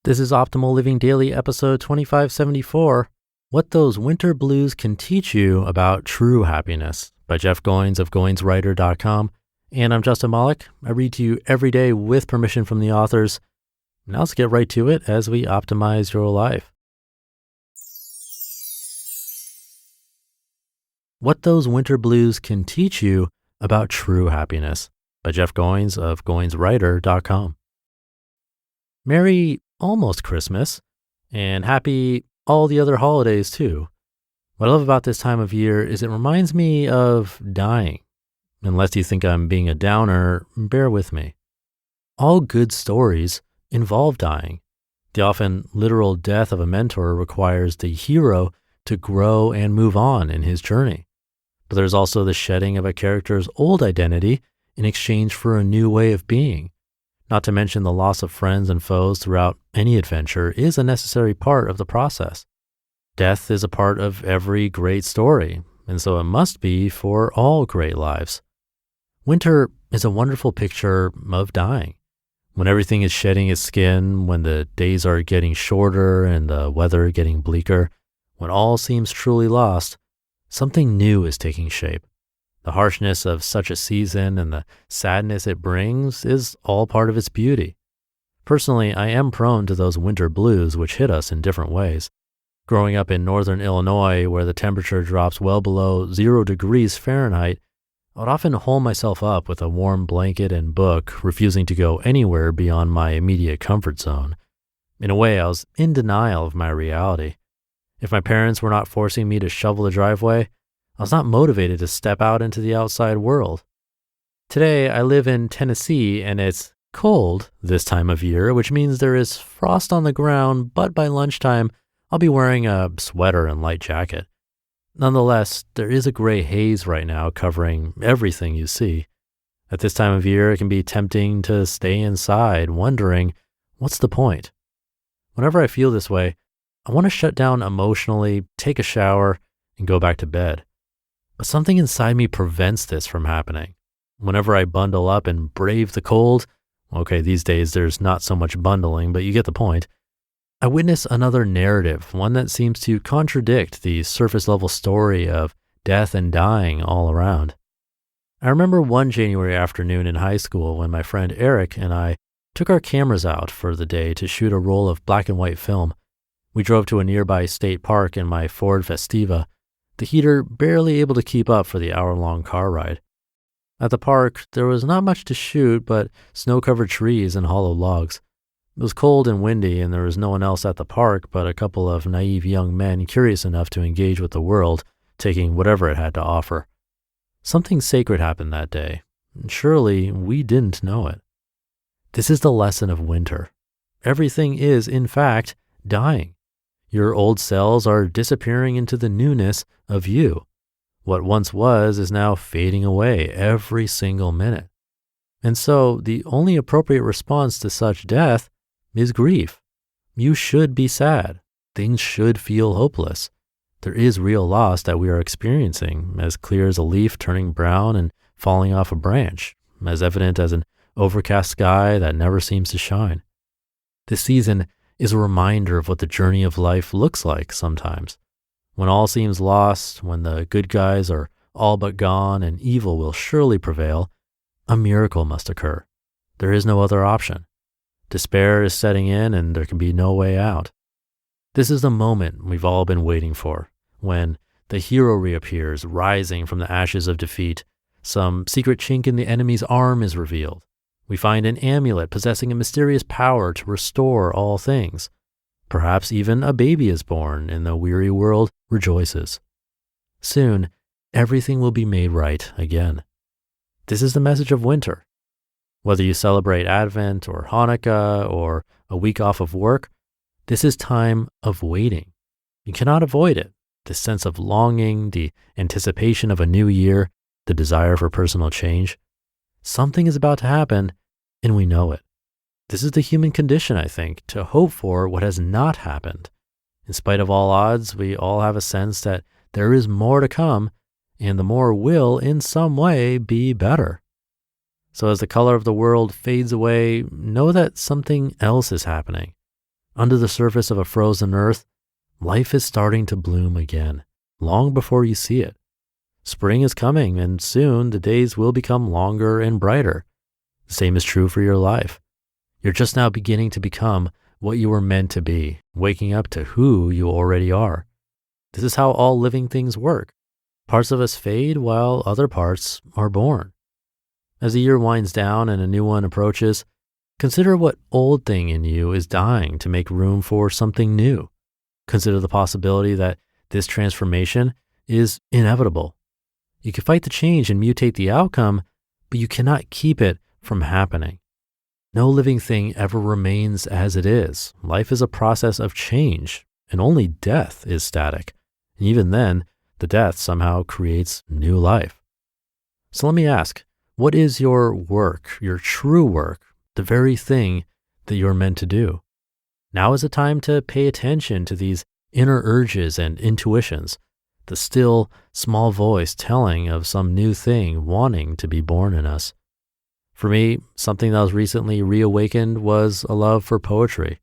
This is Optimal Living Daily, episode 2574, What Those Winter Blues Can Teach You About True Happiness by Jeff Goins of GoinsWriter.com. And I'm Justin Malik. I read to you every day with permission from the authors. Now let's get right to it as we optimize your life. What Those Winter Blues Can Teach You About True Happiness by Jeff Goins of GoinsWriter.com. Merry almost Christmas, and happy all the other holidays too. What I love about this time of year is it reminds me of dying. Unless you think I'm being a downer, bear with me. All good stories involve dying. The often literal death of a mentor requires the hero to grow and move on in his journey. But there's also the shedding of a character's old identity in exchange for a new way of being. Not to mention the loss of friends and foes throughout any adventure is a necessary part of the process. Death is a part of every great story, and so it must be for all great lives. Winter is a wonderful picture of dying. When everything is shedding its skin, when the days are getting shorter and the weather getting bleaker, when all seems truly lost, something new is taking shape. The harshness of such a season and the sadness it brings is all part of its beauty. Personally, I am prone to those winter blues which hit us in different ways. Growing up in northern Illinois, where the temperature drops well below 0 degrees Fahrenheit, I would often hole myself up with a warm blanket and book, refusing to go anywhere beyond my immediate comfort zone. In a way, I was in denial of my reality. If my parents were not forcing me to shovel the driveway, I was not motivated to step out into the outside world. Today, I live in Tennessee, and it's cold this time of year, which means there is frost on the ground, but by lunchtime, I'll be wearing a sweater and light jacket. Nonetheless, there is a gray haze right now covering everything you see. At this time of year, it can be tempting to stay inside, wondering, what's the point? Whenever I feel this way, I want to shut down emotionally, take a shower, and go back to bed. But something inside me prevents this from happening. Whenever I bundle up and brave the cold, okay, these days there's not so much bundling, but you get the point, I witness another narrative, one that seems to contradict the surface level story of death and dying all around. I remember one January afternoon in high school when my friend Eric and I took our cameras out for the day to shoot a roll of black and white film. We drove to a nearby state park in my Ford Festiva, the heater barely able to keep up for the hour-long car ride. At the park, there was not much to shoot but snow-covered trees and hollow logs. It was cold and windy, and there was no one else at the park but a couple of naive young men curious enough to engage with the world, taking whatever it had to offer. Something sacred happened that day, and surely we didn't know it. This is the lesson of winter. Everything is, in fact, dying. Your old selves are disappearing into the newness of you. What once was is now fading away every single minute. And so the only appropriate response to such death is grief. You should be sad. Things should feel hopeless. There is real loss that we are experiencing, as clear as a leaf turning brown and falling off a branch, as evident as an overcast sky that never seems to shine. This season is a reminder of what the journey of life looks like sometimes. When all seems lost, when the good guys are all but gone and evil will surely prevail, a miracle must occur. There is no other option. Despair is setting in and there can be no way out. This is the moment we've all been waiting for, when the hero reappears, rising from the ashes of defeat. Some secret chink in the enemy's arm is revealed. We find an amulet possessing a mysterious power to restore all things. Perhaps even a baby is born and the weary world rejoices. Soon, everything will be made right again. This is the message of winter. Whether you celebrate Advent or Hanukkah or a week off of work, this is time of waiting. You cannot avoid it. The sense of longing, the anticipation of a new year, the desire for personal change. Something is about to happen, and we know it. This is the human condition, I think, to hope for what has not happened. In spite of all odds, we all have a sense that there is more to come, and the more will, in some way, be better. So as the color of the world fades away, know that something else is happening. under the surface of a frozen earth, life is starting to bloom again, long before you see it. Spring is coming, and soon the days will become longer and brighter. The same is true for your life. You're just now beginning to become what you were meant to be, waking up to who you already are. This is how all living things work. Parts of us fade while other parts are born. As the year winds down and a new one approaches, consider what old thing in you is dying to make room for something new. Consider the possibility that this transformation is inevitable. You can fight the change and mutate the outcome, but you cannot keep it from happening. No living thing ever remains as it is. Life is a process of change, and only death is static. And even then, the death somehow creates new life. So let me ask, what is your work, your true work, the very thing that you're meant to do? Now is the time to pay attention to these inner urges and intuitions, the still, small voice telling of some new thing wanting to be born in us. For me, something that was recently reawakened was a love for poetry.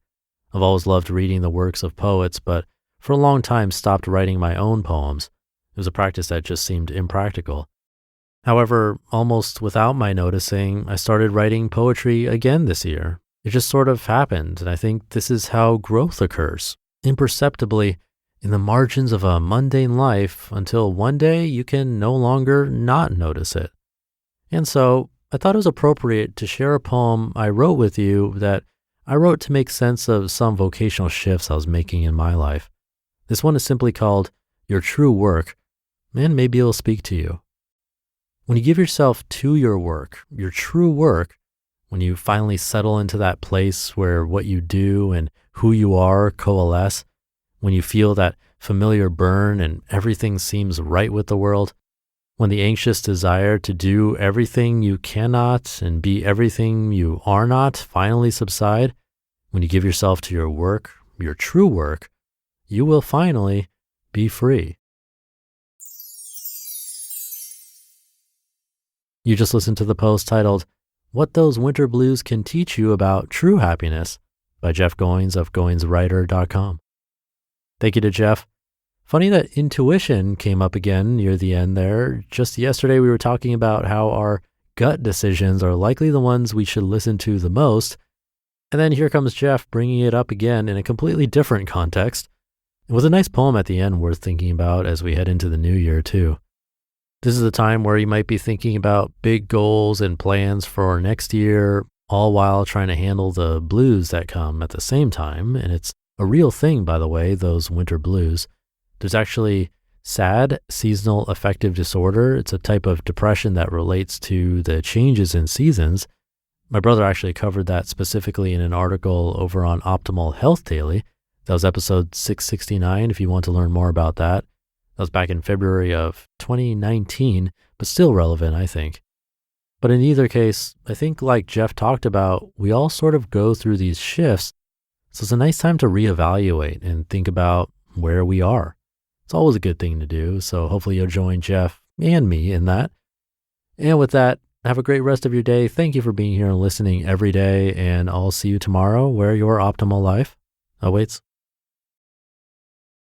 I've always loved reading the works of poets, but for a long time stopped writing my own poems. It was a practice that just seemed impractical. However, almost without my noticing, I started writing poetry again this year. It just sort of happened, and I think this is how growth occurs, imperceptibly, in the margins of a mundane life until one day you can no longer not notice it. And so I thought it was appropriate to share a poem I wrote with you that I wrote to make sense of some vocational shifts I was making in my life. This one is simply called Your True Work, and maybe it'll speak to you. When you give yourself to your work, your true work, when you finally settle into that place where what you do and who you are coalesce, when you feel that familiar burn and everything seems right with the world, when the anxious desire to do everything you cannot and be everything you are not finally subside, when you give yourself to your work, your true work, you will finally be free. You just listened to the post titled, What Those Winter Blues Can Teach You About True Happiness by Jeff Goins of GoinsWriter.com. Thank you to Jeff. Funny that intuition came up again near the end there. Just yesterday we were talking about how our gut decisions are likely the ones we should listen to the most. And then here comes Jeff bringing it up again in a completely different context. It was a nice poem at the end worth thinking about as we head into the new year too. This is a time where you might be thinking about big goals and plans for next year, all while trying to handle the blues that come at the same time. And it's a real thing, by the way, those winter blues. There's actually SAD, seasonal affective disorder. It's a type of depression that relates to the changes in seasons. My brother actually covered that specifically in an article over on Optimal Health Daily. That was episode 669 if you want to learn more about that. That was back in February of 2019, but still relevant, I think. But in either case, I think like Jeff talked about, we all sort of go through these shifts. So it's a nice time to reevaluate and think about where we are. It's always a good thing to do. So hopefully you'll join Jeff and me in that. And with that, have a great rest of your day. Thank you for being here and listening every day. And I'll see you tomorrow where your optimal life awaits.